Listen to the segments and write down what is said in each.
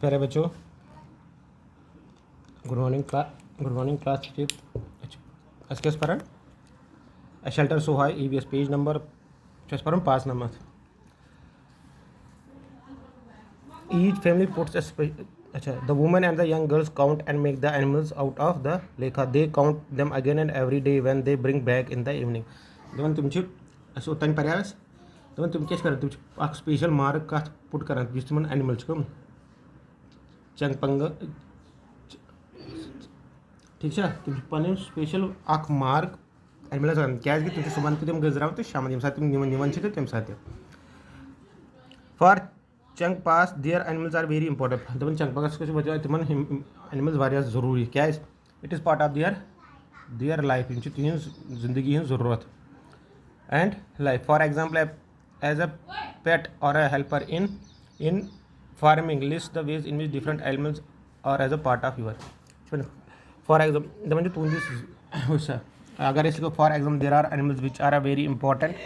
प्यारे बच्चों, good morning class fifth. आज क्या पढ़ा? A shelter so high, EVS page number just for 5 numbers. Each family puts the woman and the young girls count and make the animals out of the lekha. They count them again and every day when they bring back in the evening. दवन तुम अस ओतन पर्यास दवन तुम क्या कर तुम special mark कत put कर तुम animal चंगपंग ठीक है तुम पन स्पेशल मार्क एनिमल्स क्या तुम सुबह तुम गजरा तो शाम ये तुम निवन तो तम सात फॉर चंक पास their animals are very important दपन चंक पास वजह तिमन एनिमल्स वारिया जरूरी क्या it is part of their life in तिहज जिंदगी हज जरूरत and life for example as a pet और a helper in farming list the ways in which different animals और as a part of your for example दपन तुंदिस अगर इसको for example there are animals which are a very important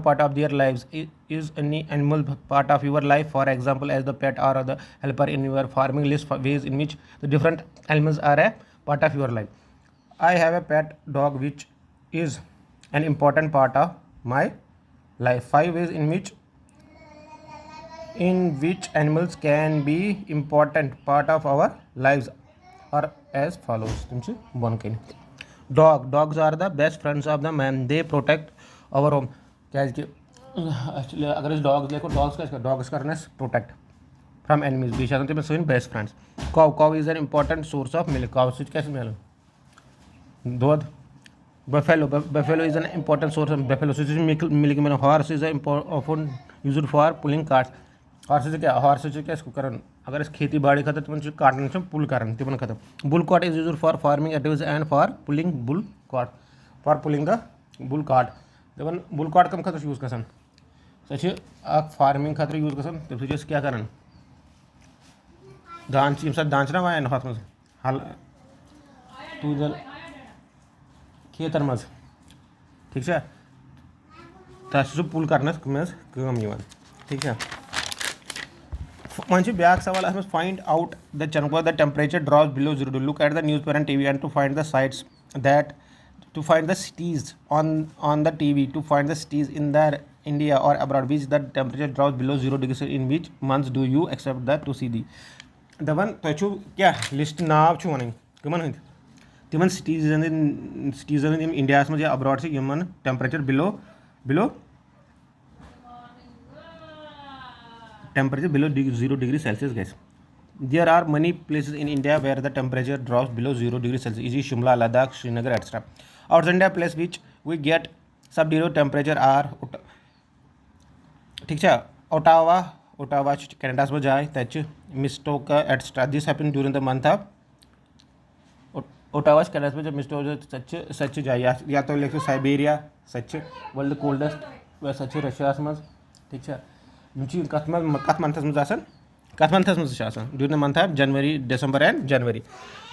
part of their lives. Is any animal part of your life, for example as the pet or the helper in your farming list ways in which the different animals are a part of your life? I have a pet dog which is an important part of my life. 5 ways in which animals can be important part of our lives are as follows. Dogs are the best friends of the man. They protect our home. क्या actually अगर इस dogs देखो dogs करने protect from enemies बीच आते हैं सोइन best friends. Cow is an important source of milk. Cow से कैसे मिल दूध. Buffalo is an important source of buffalo से मिल्क मिल. Horse is often used for pulling carts. Horse क्या इसको कर अगर इस खेती बाड़ी खत तुम काटन पुल कर तिमन खत. Bull cart is used for farming activities and for pulling bull the bull cart. दपन बुल कार्ट कम खत यूज गसान सह फार्मिंग खतर यूज गसान तम क्या कर दान दान वायन हथ मज हल तूदल खेतन मज ठीक है तह पुल कर ठीक है. वन ब्याक सवाल अत find out the chunk the temperature drops below 0 look at the newspaper and TV and to find the sites that to find the cities on the TV, to find the cities in the India or abroad which the temperature drops below 0 degrees. In which months do you accept that to see the दवन तुम क्या list नाव one कमन हंद तिमन cities India मज abroad से Yemen temperature below temperature below 0 degree Celsius गए. There are many places in India where the temperature drops below 0 degrees Celsius, e.g. Shimla, Ladakh, Srinagar, etc. Outside India, place which we get sub-zero temperature are ठीक है Ottawa Canada में जाए तच मिस्टोका एट्सट्रा. This happen during the month of Ottawa Canada में जब मिस्टो सच जाए या तो लिखो साइबेरिया सच वर्ल्ड कोल्डेस्ट व सच रशिया मज ठीक है कत मंथस मज कत मंथस मज during the month of January December and January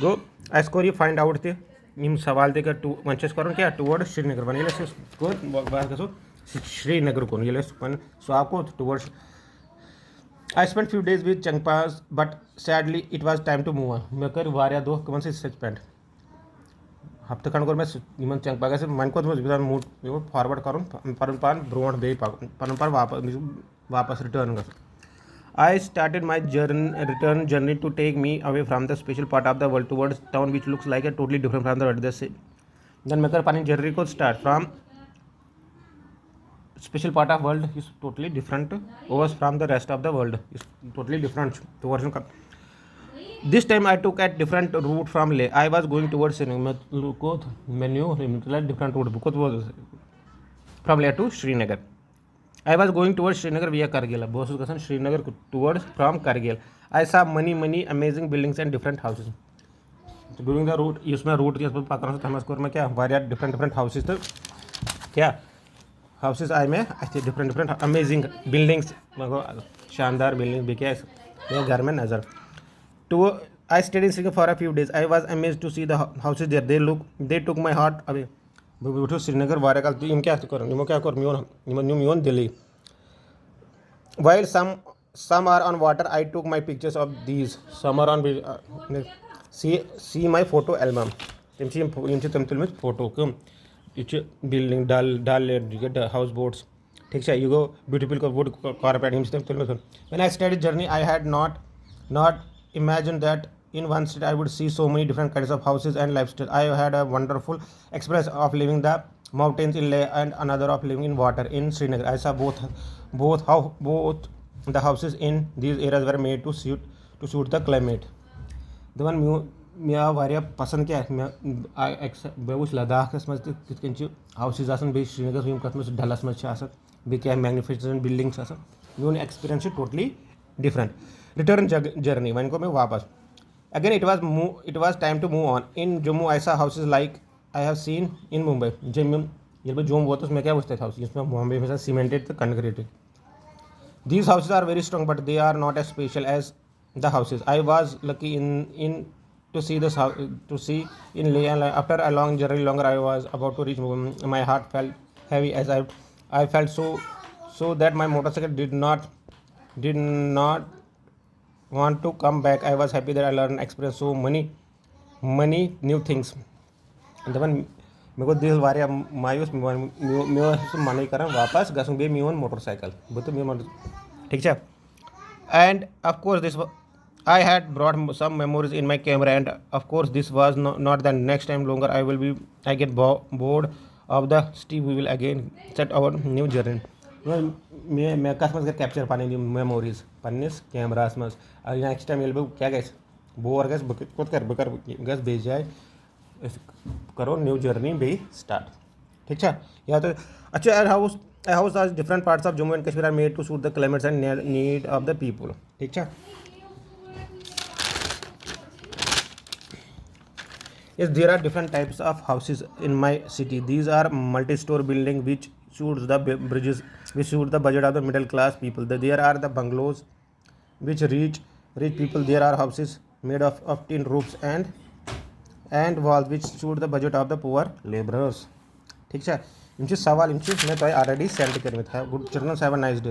go us core यह फाइंड आउट तम सवाल तक वन क्या toward Srinagar one go Srinagar कुन ये सो toward. I spent few days with Changpas but sadly it was time to move on. मे कर वारिया दो कमन से स्पेंड हफ्ते खंड मैं इन चंगपा गए मन को मूड फॉरवर्ड कर पान ब्रोट बे पान वापस रिटर्न ग. I started my return journey to take me away from the special part of the world towards town which looks like a totally different from the world. Then मैं कर पानी journey को start from special part of world is totally different over from the rest of the world is totally different towards. This time I took a different route from Leh. I was going towards Srinagar menu different route because was from Leh to Srinagar. I was going towards Srinagar via Kargil. Boss was Srinagar towards from Kargil. I saw many amazing buildings and different houses. So during the route इसमें route जिस पर पकड़ना था हम score में क्या वारिया different houses तो क्या houses आए में अच्छे different amazing buildings मगर शानदार buildings भी क्या मेरे घर में नज़र. तो I stayed in Srinagar for a few days. I was amazed to see the houses there. They took my heart away. उठो श्रीनगर वारे कल इम क्या कर निमो क्या कर मियोन Delhi. While some some are on water. I took my pictures of these. Some are on see my photo album. Tim में photo कम building dal houseboats. ठीक है, you go beautiful wood carpet. When I started journey, I had not imagined that in one street I would see so many different kinds of houses and lifestyle. I had a wonderful experience of living the mountains in Leh and another of living in water in Srinagar. I saw both the houses in these areas were made to suit the climate. दपन मे वारिया पसंद क्या बे वो लद्दाखस मज तिथ कन houses आसान बे श्रीनगर यम कत मज Dallas मज आसान बे क्या मैग्निफिसेंट बिल्डिंग्स आसान मोन experience totally different. Return journey one को मैं वापस again it was time to move on. In Jammu ऐसा houses like I have seen in Mumbai. ये जम्मू वोत मैं क्या वुचत हाउस इसमें मुंबई में सीमेंटेड तो कंक्रीटेड. These houses are very strong, but they are not as special as the houses. I was lucky in to see this house to see in Leh, and after a long journey, longer I was about to reach. My heart felt heavy as I felt so that my motorcycle did not want to come back. I was happy that I learned experience so many new things. And then मेरे को दिल वारिया मायूस मे मन कर वापस गस बे मोन motorcycle बत ठीक है. And of course this I had brought some memories in my camera and of course this was not the next time longer I get bored of the city we will again set our new journey. मे कस मज capture पानी memories पन्निस कैमरास मज next time बह क्या गस bore गस बह गस बे जाए करो न्यू जर्नी बे स्टार्ट. ठीक है. या तो अच्छा house are different parts of Jammu and Kashmir are made to suit the climates and need of the people. ठीक है. Yes, there are different types of houses in my city. These are multi-story building which suits the budget of the middle class people. There are the bungalows which rich people. There are houses made of tin roofs and walls which suit the budget of the poor laborers. ठीक है. सवाल मैं तो already send कर. Good children have a nice day.